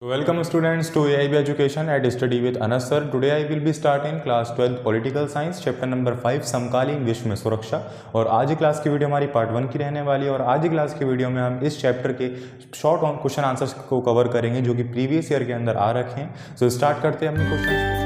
Welcome students to AIB Education at Study with Anas sir. Today I will be starting class 12th Political Science chapter number 5 समकालीन विश्व में सुरक्षा। और आज की क्लास की वीडियो हमारी पार्ट 1 की रहने वाली है और आज की क्लास की वीडियो में हम इस चैप्टर के शॉर्ट क्वेश्चन आंसर्स को कवर करेंगे जो कि प्रीवियस ईयर के अंदर आ रखे हैं। सो स्टार्ट करते हैं अपने क्वेश्चन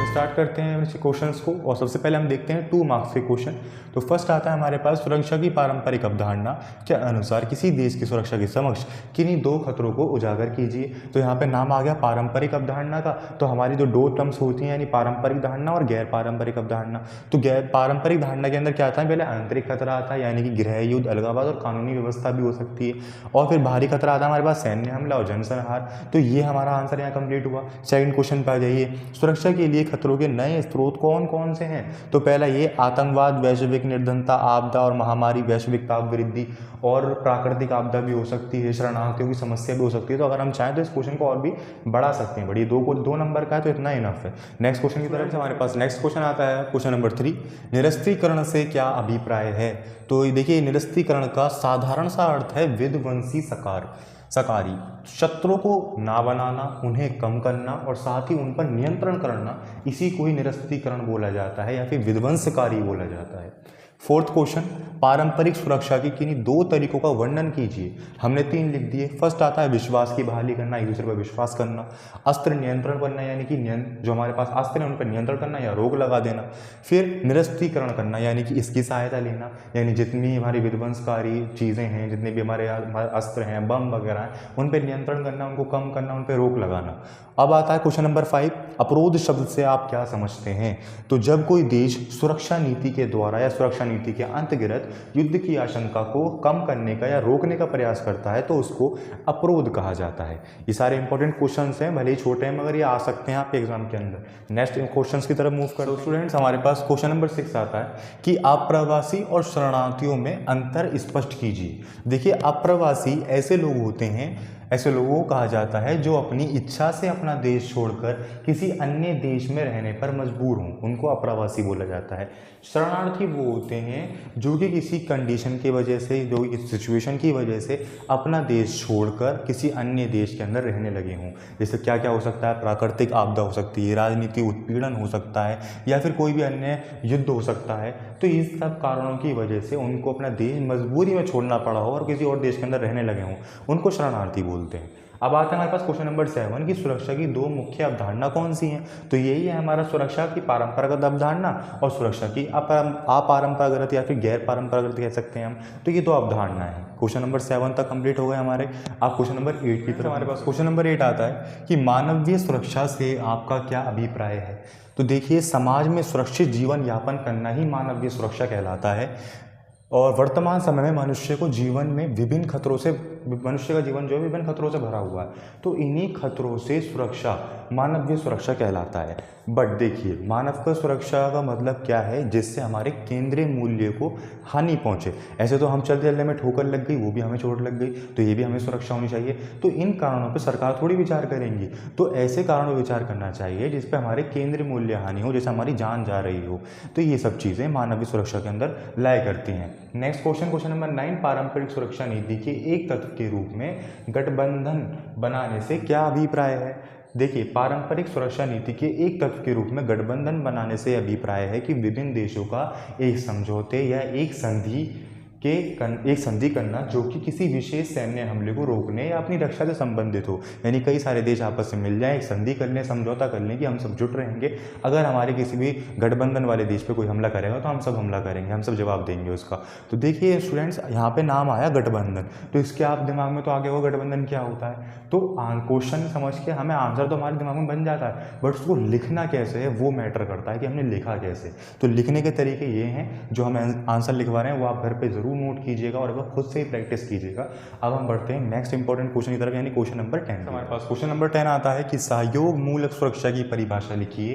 स्टार्ट करते हैं क्वेश्चंस को। और सबसे पहले हम देखते हैं 2 मार्क्स के क्वेश्चन। तो फर्स्ट आता है हमारे पास, सुरक्षा की पारंपरिक अवधारणा के अनुसार किसी देश की सुरक्षा के समक्ष किन्हीं 2 खतरों को उजागर कीजिए। तो यहाँ पे नाम आ गया पारंपरिक अवधारणा का। तो हमारी जो 2 टर्म्स होती हैं यानी पारंपरिक धारणा और गैर पारंपरिक अवधारणा। तो गैर पारंपरिक धारणा के अंदर क्या आता है, पहले आंतरिक खतरा आता है यानी कि गृह युद्ध, अलगाववाद और कानूनी व्यवस्था भी हो सकती है। और फिर बाहरी खतरा आता है हमारे पास सैन्य हमला और जनसंहार। तो ये हमारा आंसर यहाँ कंप्लीट हुआ। सेकंड क्वेश्चन पे आ जाइए, सुरक्षा के लिए खतरों के नए स्रोत कौन कौन से हैं। तो पहला ये आतंकवाद, वैश्विक निर्धनता, आपदा और महामारी, वैश्विक ताप वृद्धि और प्राकृतिक आपदा भी हो सकती है, शरणार्थियों की समस्या भी हो सकती है। तो अगर हम चाहें तो इस क्वेश्चन को और भी बढ़ा सकते हैं। बढ़िए 2 नंबर का है तो इतना इनफ है। नेक्स्ट क्वेश्चन की तरफ से हमारे पास नेक्स्ट क्वेश्चन आता है, क्वेश्चन नंबर 3, निरस्त्रीकरण से क्या अभिप्राय है। तो देखिए निरस्त्रीकरण का साधारण सा अर्थ है विध्वंसी सकारी, शत्रु को ना बनाना, उन्हें कम करना और साथ ही उन पर नियंत्रण करना, इसी को ही निरस्त्रीकरण बोला जाता है या फिर विध्वंसकारी बोला जाता है। फोर्थ क्वेश्चन, पारंपरिक सुरक्षा के किन्हीं 2 तरीकों का वर्णन कीजिए। हमने 3 लिख दिए। फर्स्ट आता है विश्वास की बहाली करना, एक दूसरे पर विश्वास करना, अस्त्र नियंत्रण करना यानी कि जो हमारे पास अस्त्र है उन पर नियंत्रण करना या रोक लगा देना, फिर निरस्त्रीकरण करना यानी कि इसकी सहायता लेना, यानी जितनी हमारी विध्वंसकारी चीज़ें हैं, जितने भी हमारे अस्त्र हैं, बम वगैरह हैं, उन पर नियंत्रण करना, उनको कम करना, उन पर रोक लगाना। अब आता है क्वेश्चन नंबर 5, अपरोध शब्द से आप क्या समझते हैं। तो जब कोई देश सुरक्षा नीति के द्वारा या सुरक्षा नीति के अंतर्गत युद्ध की आशंका को कम करने का या रोकने का प्रयास करता है तो उसको अपरोध कहा जाता है। ये सारे इंपॉर्टेंट क्वेश्चंस हैं, भले ही छोटे हैं मगर ये आ सकते हैं आपके एग्जाम के अंदर। नेक्स्ट क्वेश्चंस की तरफ मूव करो स्टूडेंट्स। हमारे पास क्वेश्चन नंबर 6 आता है कि अप्रवासी और शरणार्थियों में अंतर स्पष्ट कीजिए। देखिए अप्रवासी ऐसे लोग होते हैं, ऐसे लोगों को कहा जाता है जो अपनी इच्छा से अपना देश छोड़कर किसी अन्य देश में रहने पर मजबूर हों, उनको अप्रवासी बोला जाता है। शरणार्थी वो होते हैं जो कि किसी कंडीशन की वजह से, जो कि सिचुएशन की वजह से अपना देश छोड़कर किसी अन्य देश के अंदर रहने लगे हों। जैसे क्या क्या हो सकता है, प्राकृतिक आपदा हो सकती है, राजनीतिक उत्पीड़न हो सकता है या फिर कोई भी अन्य युद्ध हो सकता है। तो इस सब कारणों की वजह से उनको अपना देश मजबूरी में छोड़ना पड़ा हो और किसी और देश के अंदर रहने लगे हों, उनको शरणार्थी बोलते हैं। अब आता है हमारे पास क्वेश्चन नंबर 7 की सुरक्षा की 2 मुख्य अवधारणा कौन सी हैं। तो यही है हमारा सुरक्षा की पारंपरागत अवधारणा और सुरक्षा की अपारंपरागत या फिर गैर पारंपरागत कह सकते हैं हम। तो ये 2 अवधारणा है। क्वेश्चन नंबर 7 तक कंप्लीट हो गए हमारे। अब क्वेश्चन नंबर 8 की तरफ हमारे पास क्वेश्चन नंबर 8 आता है कि मानवीय सुरक्षा से आपका क्या अभिप्राय है। तो देखिए समाज में सुरक्षित जीवन यापन करना ही मानवीय सुरक्षा कहलाता है। और वर्तमान समय में मनुष्य को जीवन में विभिन्न खतरों से, मनुष्य का जीवन जो है विभिन्न खतरों से भरा हुआ है, तो इन्हीं खतरों से सुरक्षा मानवीय सुरक्षा कहलाता है। बट देखिए मानव का सुरक्षा का मतलब क्या है, जिससे हमारे केंद्रीय मूल्य को हानि पहुंचे। ऐसे तो हम चलते चलने में ठोकर लग गई, वो भी हमें चोट लग गई, तो ये भी हमें सुरक्षा होनी चाहिए। तो इन कारणों पर सरकार थोड़ी विचार करेंगी, तो ऐसे कारणों पर विचार करना चाहिए जिस पर हमारे केंद्रीय मूल्य हानि हो, जैसे हमारी जान जा रही हो। तो ये सब चीज़ें मानवीय सुरक्षा के अंदर लाया करती हैं। नेक्स्ट क्वेश्चन नंबर 9, पारंपरिक सुरक्षा नीति के एक तत्व के रूप में गठबंधन बनाने से क्या अभिप्राय है। देखिए पारंपरिक सुरक्षा नीति के एक तत्व के रूप में गठबंधन बनाने से अभिप्राय है कि विभिन्न देशों का एक समझौते या एक संधि करना जो कि किसी विशेष सैन्य हमले को रोकने या अपनी रक्षा से संबंधित हो। यानी कई सारे देश आपस में मिल जाएं, एक संधि कर लें, समझौता कर लें कि हम सब जुट रहेंगे, अगर हमारे किसी भी गठबंधन वाले देश पे कोई हमला करेगा तो हम सब हमला करेंगे, हम सब जवाब देंगे उसका। तो देखिए स्टूडेंट्स यहाँ पे नाम आया गठबंधन, तो इसके आप दिमाग में तो आगे वो गठबंधन क्या होता है। तो क्वेश्चन समझ के हमें आंसर तो हमारे दिमाग में बन जाता है, बट उसको लिखना कैसे है वो मैटर करता है कि हमने लिखा कैसे। तो लिखने के तरीके ये हैं, जो हम आंसर लिखवा रहे हैं वो आप घर पर जरूर नोट कीजिएगा और खुद से ही प्रैक्टिस कीजिएगा। अब हम बढ़ते हैं नेक्स्ट इंपॉर्टेंट क्वेश्चन की तरफ, यानी क्वेश्चन नंबर 10। हमारे पास क्वेश्चन नंबर 10 आता है कि सहयोग मूलक सुरक्षा की परिभाषा लिखिए।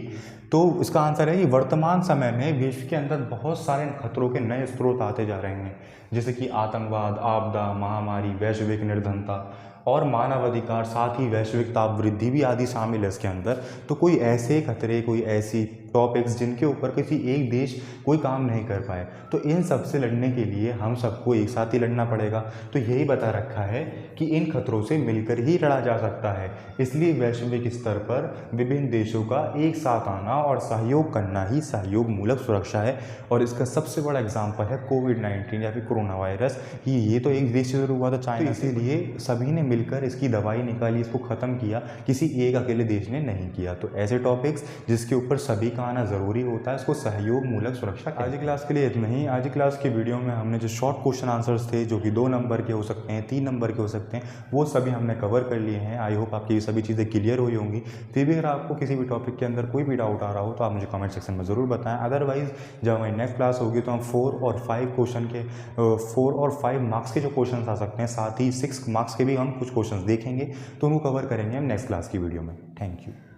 तो इसका आंसर है कि वर्तमान समय में विश्व के अंदर बहुत सारे खतरों के नए स्रोत आते जा रहे हैं, जैसे कि आतंकवाद, आपदा, महामारी, वैश्विक निर्धनता और मानवाधिकार, साथ ही वैश्विक ताप वृद्धि भी आदि शामिल है इसके अंदर। तो कोई ऐसे खतरे, कोई ऐसी टॉपिक्स जिनके ऊपर किसी एक देश कोई काम नहीं कर पाए, तो इन सब से लड़ने के लिए हम सबको एक साथ ही लड़ना पड़ेगा। तो यही बता रखा है कि इन खतरों से मिलकर ही लड़ा जा सकता है। इसलिए वैश्विक स्तर पर विभिन्न देशों का एक साथ आना और सहयोग करना ही सहयोग मूलक सुरक्षा है। और इसका सबसे बड़ा एग्जाम्पल है कोविड-19 या फिर कोरोना वायरस। ये तो एक देश से शुरू हुआ था, चाइना से। इसीलिए सभी ने मिलकर इसकी दवाई निकाली, इसको ख़त्म किया, किसी एक अकेले देश ने नहीं किया। तो ऐसे टॉपिक्स जिसके ऊपर सभी का आना ज़रूरी होता है, इसको सहयोग मूलक सुरक्षा। आज की क्लास के लिए इतना ही। आज की क्लास की वीडियो में हमने जो शॉर्ट क्वेश्चन आंसर्स थे, जो कि 2 नंबर के हो सकते हैं, 3 नंबर के हो सकते हैं, वो सभी हमने कवर कर लिए हैं। आई होप आपकी ये सभी चीज़ें क्लियर हुई होंगी। फिर भी अगर आपको किसी भी टॉपिक के अंदर कोई भी डाउट आ रहा हो तो आप मुझे कमेंट सेक्शन में ज़रूर बताएं। अदरवाइज़ जब हमारी नेक्स्ट क्लास होगी तो हम 4 और 5 मार्क्स के जो क्वेश्चन आ सकते हैं, साथ ही 6 मार्क्स के भी हम कुछ क्वेश्चन देखेंगे, तो उनको कवर करेंगे हम नेक्स्ट क्लास की वीडियो में। Thank you.